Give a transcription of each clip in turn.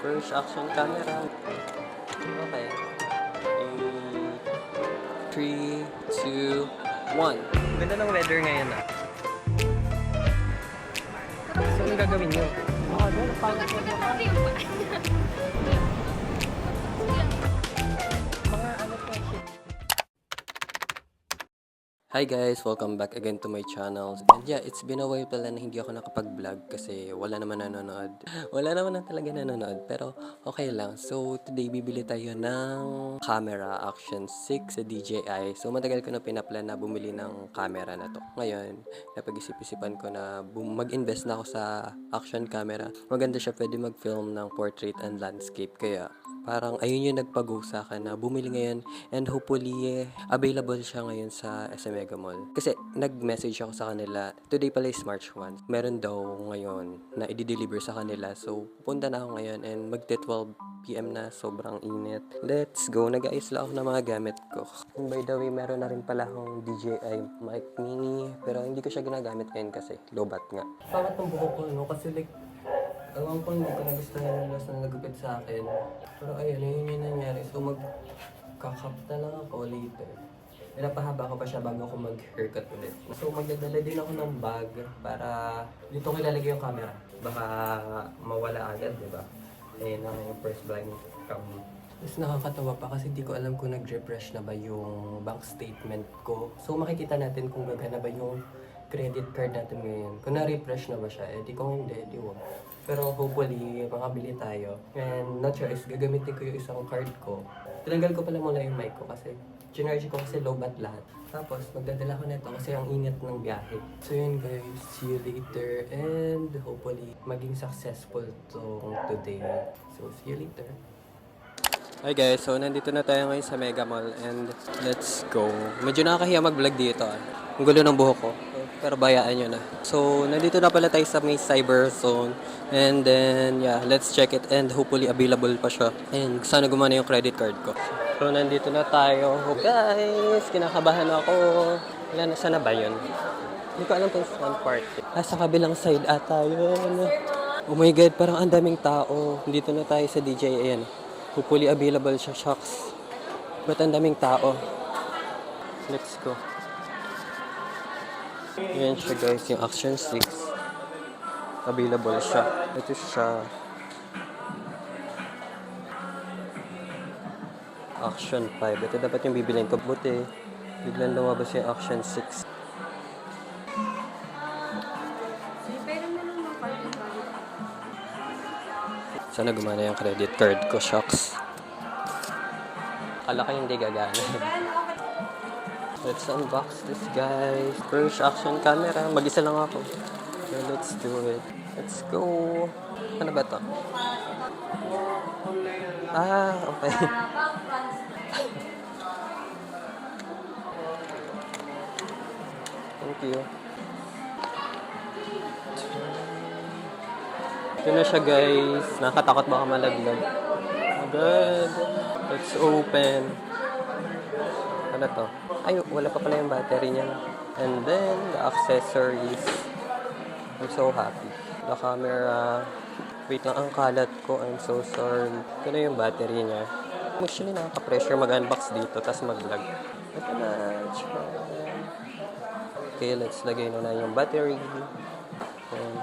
First action camera. Okay. 3, 2, 1. Ganda ng weather ngayon ah. So, anong gagawin nyo? Hi guys! Welcome back again to my channel. And yeah, it's been a while pala na hindi ako nakapag-vlog kasi wala naman nanonood. Wala naman na talaga nanonood, pero okay lang. So, today bibili tayo ng camera Action 6 sa DJI. So, matagal ko na pinaplan na bumili ng camera na to. Ngayon, napag-isip-isipan ko na mag-invest na ako sa action camera. Maganda siya, pwede mag-film ng portrait and landscape. Kaya, parang ayun yung nagpag-go sa akin na bumili ngayon and hopefully available siya ngayon sa SM Mega Mall. Kasi nag-message ako sa kanila, today pala is March 1. Meron daw ngayon na i-deliver sa kanila. So, punta na ako ngayon and magte-12 PM na, sobrang init. Let's go, nag-ayos lang ako ng mga gamit ko. And by the way, meron na rin pala akong DJI mic mini, pero hindi ko siya ginagamit ngayon kasi low-bat nga. Pangat ng buhok ko, no? Kasi like, alam ko hindi ko nagustuhan yung last na nagupit sa akin. Pero ayun, yun yung nangyari. So magkakap na lang ako later. Pinapahaba ko pa siya bago ako mag-haircut ulit. So magdadala din ako ng bag para dito ko ilalagay yung camera. Baka mawala agad, di ba? Ayun na yung first vlog cam. Tapos nakakatawa pa kasi di ko alam kung nag-refresh na ba yung bank statement ko. So makikita natin kung gagana ba yung credit card natin ngayon. Kung na-refresh na ba siya, eh di kung hindi, di wag. Pero hopefully, makabili tayo. And no choice, gagamitin ko yung isang card ko. Tinanggal ko pala muna yung mic ko kasi ginarge ko kasi low bat lahat. Tapos, magdadala ko nito kasi ang init ng biyahe. So yun guys, see you later. And hopefully, maging successful tong today. So, see you later. Hi guys, so nandito na tayo ngayon sa Mega Mall and let's go. Medyo nakakahiya mag-vlog dito ah. Ang gulo ng buhok ko. Pero bayaan nyo na. So, nandito na pala tayo sa may Cyber Zone. And then, yeah, let's check it. And hopefully, available pa siya. And sana gumana yung credit card ko. So, nandito na tayo. Oh, guys, kinakabahan ako. Wala na, sana ba yun? Hindi ko alam kung saan part. Sa kabilang side ata yun. Oh my God, parang ang daming tao. Dito na tayo sa DJI. Ayan. Hopefully, available siya. Shucks. Ba't ang daming tao? Let's go. Yan siya guys, yung Action 6. Available siya. Ito siya. Action 5. Ito dapat yung bibilin ko. Buti, biglang lumabas yung Action 6. Sana gumana yung credit card ko, shucks. Akala ko hindi gagana. Let's unbox this guys. First action camera. Mag-isa lang ako. So let's do it. Let's go. Ano ba to? Okay. Thank you. Ito na siya guys. Nakatakot baka malaglag. Oh God. Let's open. Ano to? Ay, wala pa pala yung battery niya. And then, the accessories. I'm so happy. The camera. Wait lang, ang kalat ko. I'm so sorry. Ito na yung battery niya. Actually, nakaka-pressure mag-unbox dito, tapos mag-vlog. Ito na. Okay, let's lagay na yung battery. And,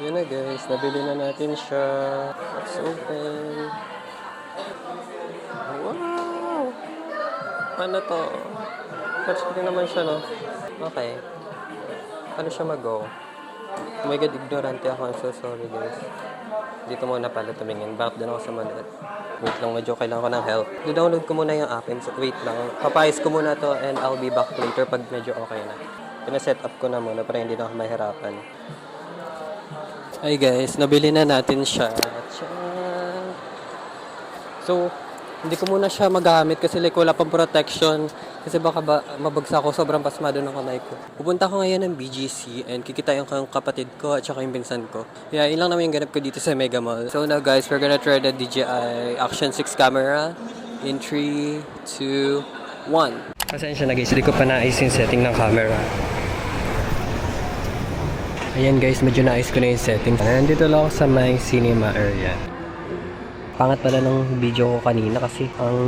yun na guys, nabili na natin siya. Let's open. Wow! Ano to? Touchscreen naman siya, no? Okay. Paano siya mag-go? Oh my God, ignorante ako. I'm so sorry, guys. Dito muna pala tumingin. Bakit doon ako sa manood? Wait lang, medyo kailangan ko ng help. I-download ko muna yung app. So, wait lang. Papayos ko muna to and I'll be back later pag medyo okay na. Pina-set up ko na muna para hindi na ako mahirapan. Hi guys, nabili na natin siya. So, hindi ko muna siya magamit kasi like wala pang protection. Kasi baka mabagsak ako, sobrang pasmado ng kamay ko. Pupunta ko ngayon ng BGC and kikita yung kapatid ko at saka yung pinsan ko. Yeah, yun lang naman yung ganap ko dito sa Mega Mall. So now guys, we're gonna try the DJI Action 6 camera in 3, 2, 1. Pasensya na guys, hindi ko pa naayos yung setting ng camera. Ayan guys, medyo naayos ko na yung settings. Nandito lang ako sa may cinema area. Pangat pala ng video ko kanina kasi ang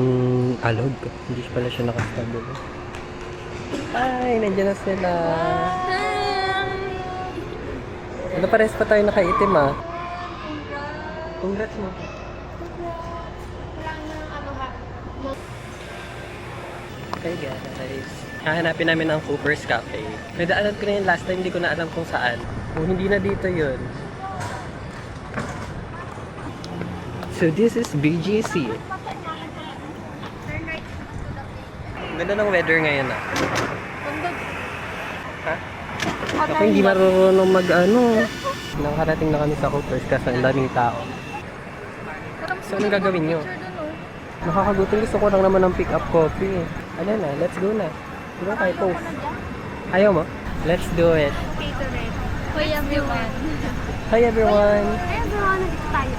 alog. Hindi pala siya nakastable. Ay, nandiyan na sila. Ano, pares pa tayo nakaitim ah. Congrats mo. Okay guys. Hahanapin namin ang Cooper's Cafe. Nadaanan ko na yun last time, hindi ko na alam kung saan. Kung hindi na dito yun. So this is BGC. Ganda ng weather ngayon ah. Ha? Ako hindi marunong mag-ano. Nakarating na kami sa Cooper's kasi ang daming tao. So anong gagawin nyo? Nakakagutom, gusto ko lang naman ng pick-up coffee. Ano na, let's go na. Di ba tayo post? Ayaw mo? Let's do it. Hi everyone. Hi everyone! Hi everyone, nandito tayo.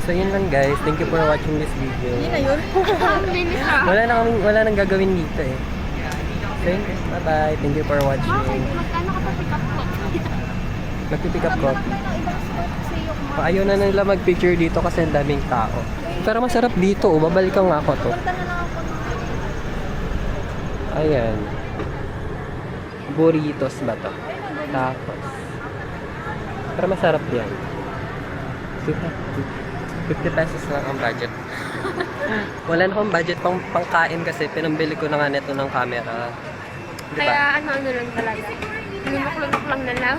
So yun lang guys, thank you for watching this video. Yun na yun. Bilis na. Wala nang gagawin dito eh. So yun, bye bye, thank you for watching. Bakit? Magkano ka pa pick up ko? Magpipick up coffee. Tayo ng ibang spot sa iyo. Ayaw na nila mag-picture dito kasi ang daming tao. Pero masarap dito, babalikan nga ako to. Punta na lang ako. Ayan. Burritos ba to? Tapos. Pero masarap yan. 50 pesos lang ang budget. Wala na akong budget pangkain kasi pinambili ko na nga neto ng camera. Diba? Kaya ano lang talaga. Lunok-lunok lang na lang.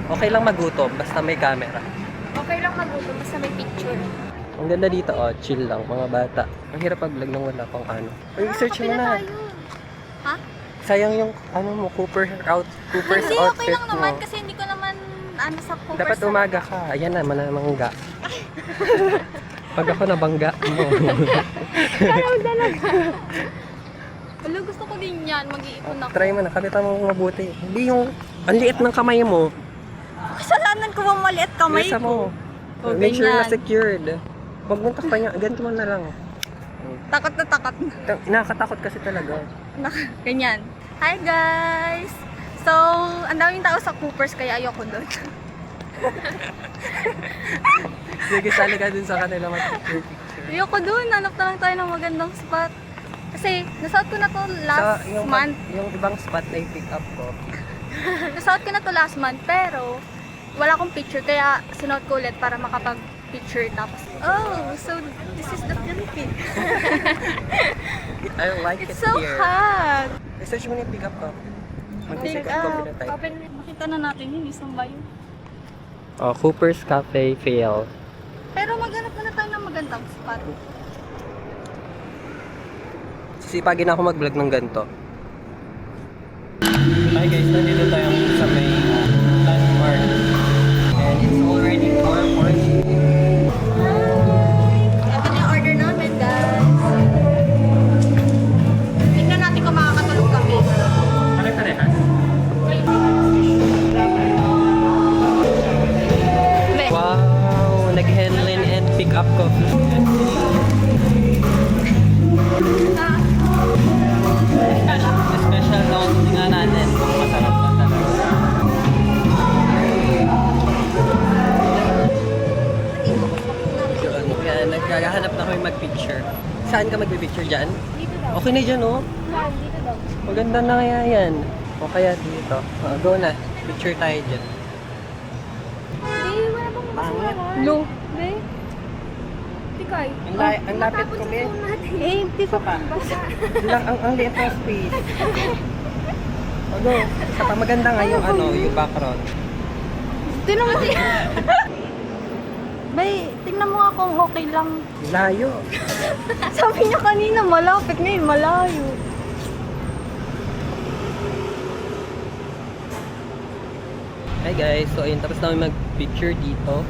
Okay lang magutom basta may camera. Okay lang magutom basta may picture. Ang ganda dito, oh, chill lang, mga bata. Ang hirap pag-vlog nang wala pang ano. Ay, search mo na. Ha? Sayang yung ano mo, Cooper's Hindi, okay outfit lang naman mo. kasi hindi ko naman ano sa Cooper's. Dapat umaga ka. Ayan na, manamangga. Pag ako nabangga mo. Parang talaga. Wala, gusto ko din yan. Mag-iipon ako. Try mo na, kapitan mo mabuti. Hindi yung, ang liit ng kamay mo. Kasalanan ko bang maliit kamay Isa ko? mo. O, Make sure na ganyan. secured. Huwag mong takpan niya, ganito mo na lang. Takot na takot. Nakakatakot kasi talaga. Ganyan. Hi guys! So, ang daming tao sa Coopers kaya ayoko doon. Sige, sali ka dun sa kanila mag-picture. Ayoko doon. Hanap na lang tayo ng magandang spot. Kasi, nasuot ko na to last month. Yung ibang spot na i-pick up ko. Nasuot ko na to last month, pero wala akong picture. Kaya, sinuot ko ulit para makapag-picture. Tapos, oh, so this is the Philippines. I like it It's so here. hot. I-search mo na yung pick up ko. Mag-pick Pick up ko up. na tayo. Makita na natin yun. Isang ba yun? Oh, Cooper's Cafe fail. Pero maghanap na tayo ng magandang spot. Sisipagin ako mag-vlog ng ganito. Hi guys, nandito tayo sa may landmark. And it's already 4:40. Ito na yung order namin, guys. Tignan natin kung makakatulog kami. Pare-parehas? Be. Wow! Nag-handling and pick up coffee. Special note nga natin kung masarap ba talaga. Kaya naghahanap na kami mag-picture. Saan ka mag-picture dyan? Dito daw. Okay na dyan, oh. Dito daw. Maganda na kaya yan. O kaya dito. Go na. Picture tayo dyan. Hindi, wala bang Pangit. No. Be. Tikay. Ang lapit ko, be. Eh, dito pa. Ang liit ng space. Ano? Isa pa maganda nga yung ano, yung background. Tingnan mo siya. Bay, tingnan mo nga kung okay lang. Layo. Sabi niya kanina malapit, ngayon malayo. Hi guys, so ayun, tapos namin mag-picture dito.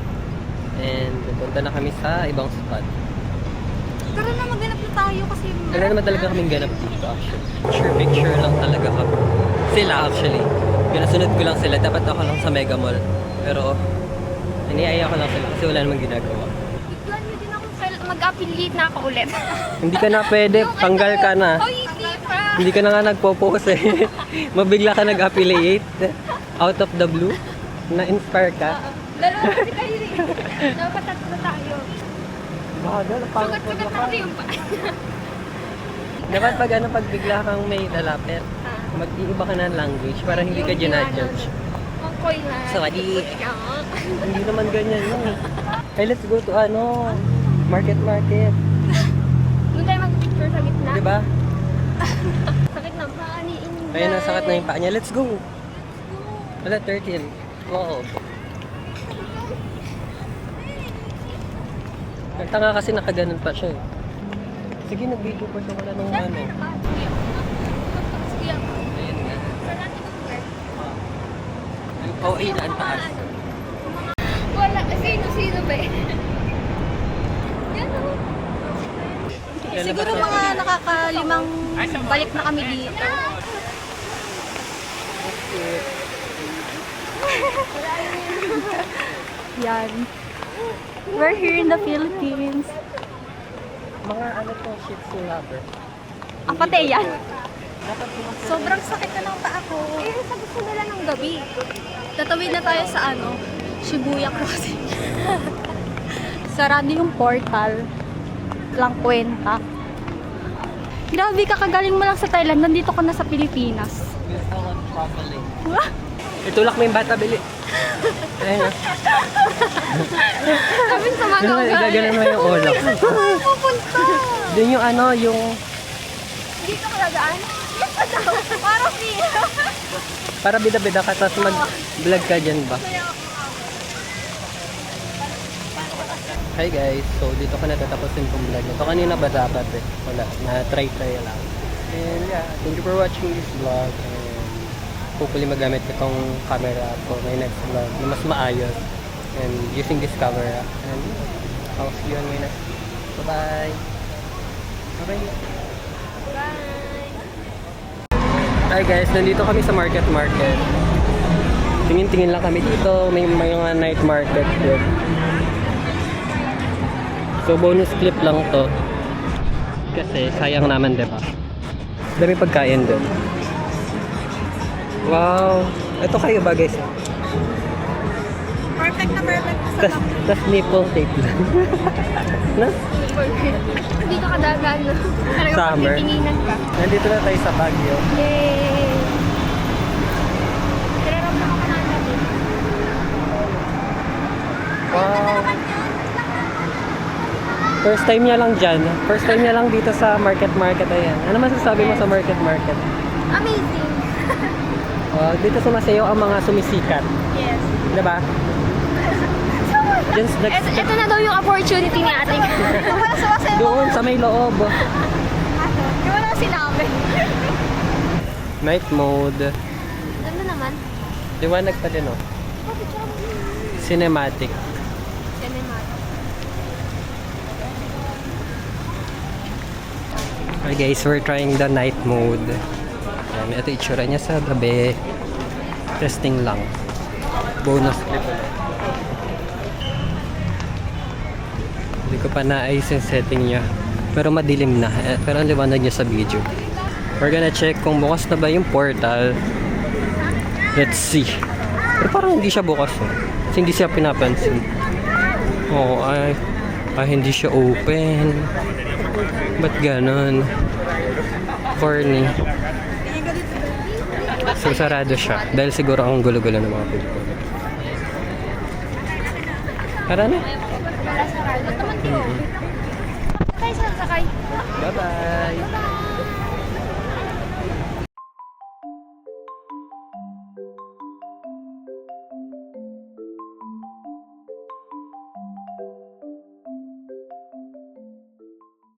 And punta na kami sa ibang spot. Tara na, maghanap na tayo kasi Wala naman talaga kaming ganap dito actually. Picture lang talaga kami. Sila actually. Pinasunod ko lang sila. Dapat ako lang sa Mega Mall. Pero, iniaya ko lang sila kasi wala namang ginagawa. Biglan niyo din ako mag-affiliate na ako ulit. Hindi ka na pwede. Tanggal ka na. Hoy, hindi pa. Hindi ka na nga nagpo-post eh. Mabigla ka nag-affiliate. Out of the blue? Na-inspire ka? Dalawa kasi kayo rin. Dapat tatlo tayo. Bagal, Sugat-sugat natin yung pa. Dapat pag bigla kang may lalapit, mag-iiba ka ng language para hindi ka ginajudge. Makoy na. Sorry. Hindi naman ganyan yun eh. Hey, let's go to market. Doon tayo mag-picture sa gitna. Diba? Sakit ng paa ni Inday. Ayun, ang sakat na yung paa niya. Let's go! Wala, 13. Wow. Tanga kasi nakaganon pa siya eh. Sige, nag-video pa siya. Wala nung ano. Sige. Ayun nga. Saan natin mag-work? Oh, ayun, ang taas. Wala. Sino ba eh? Yan o. Siguro mga nakakalimang balik na kami dito. Yan. We're here in the Philippines. Mga ano to, Shih Tzu lover. Ang pati yan. Dapat Sobrang sakit na ng paa ko. Eh, sa gusto nila ng gabi. Tatawid na tayo sa Shibuya Crossing. Sarado yung portal. Lang kwenta. Grabe, kakagaling mo lang sa Thailand. Nandito ka na sa Pilipinas. gusto ko traveling. Wah! Itulak mo yung bata, bili. Ayun na. Sabi sa mga Gaganon mo yung ulo. Saan pupunta? Doon yung yung... Dito ka dadaan? Yes, daw. Parang feel. Para bida-bida ka, tapos mag-vlog ka dyan ba? Hi guys, so dito ko natatapusin tong vlog. Ito kanina ba dapat eh? Wala, na-try lang. And yeah, thank you for watching this vlog. And hopefully magamit ko tong camera for my next vlog na mas maayos. And using this camera. And I'll see you on my next. Bye-bye! Okay. Hi guys, nandito kami sa market. Tingin-tingin lang kami dito. May mga night market din. So bonus clip lang to. Kasi sayang naman, 'di ba? Dami pagkain doon. Wow! Ito kayo ba guys? Perfect na perfect sa Tas nipple tape lang. Na? Dito ka dagan. Talaga Summer. pagtitinginan ka. Nandito na tayo sa Baguio. Yay! Tiraram na ako na natin. Wow! First time niya lang dyan. First time niya lang dito sa market. Ayan. Ano masasabi mo sa market? Amazing! Dito sumasayaw ang mga sumisikat. Yes. Diba? Dyan, Ito na daw yung opportunity ni ating. Wala sumasayaw. doon sa may loob. Yung wala sinabi. Night mode. Ganda naman. Liwanag pa din, oh. Cinematic. Okay guys, we're trying the night mode. Ayan, ito itsura niya sa gabi. Testing lang. Bonus clip ulit. Hindi ko pa naayos yung setting niya. Pero madilim na. Pero ang liwanag niya sa video. We're gonna check kung bukas na ba yung portal. Let's see. Pero parang hindi siya bukas, oh. Kasi hindi siya pinapansin. Oo, hindi siya open. Ba't ganon? Corny. So, sarado siya. Dahil siguro ang gulo-gulo ng mga people. Tara na. Wala sarado. Tayo sasakay. Bye-bye. Bye!